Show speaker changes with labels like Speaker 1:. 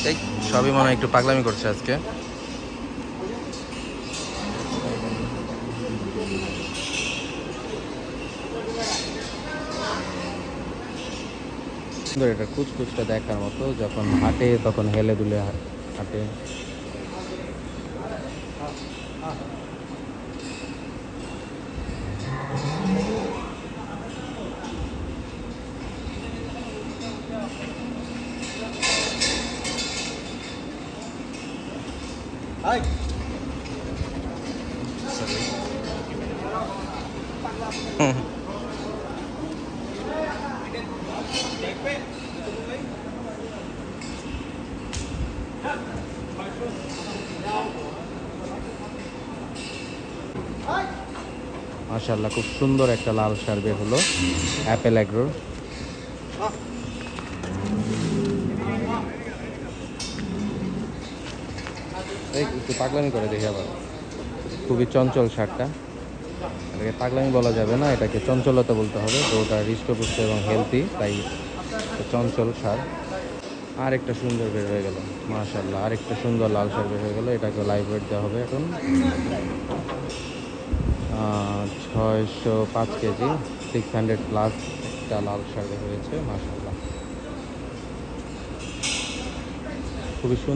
Speaker 1: এই সবই মনে হয় একটু পাগলামি করছে আজকে। সুন্দর, এটা কুচকুচটা দেখার মতো, যখন হাঁটে তখন হেলে দুলে হাঁটে। হুম। মাশাআল্লাহ, খুব সুন্দর একটা লাল সার বের হলো অ্যাপেল অ্যাগ্রোর। এই একটু পাগলামি করে দেখি আবার। খুবই চঞ্চল সারটা, এটাকে পাগলামি বলা যাবে না, এটাকে চঞ্চলতা বলতে হবে। তো ওটা হৃষ্টপুষ্ট এবং হেলদি, তাই চঞ্চল সার। আরেকটা সুন্দর বের হয়ে গেল, মাশাআল্লাহ, আরেকটা সুন্দর লাল সার বের হয়ে গেল। এটাকে লাইভ ওয়েট দেওয়া হবে এখন 605 কেজি, 600+ একটা লাল সার বের হয়েছে। মাশাআল্লাহ, খুবই সুন্দর।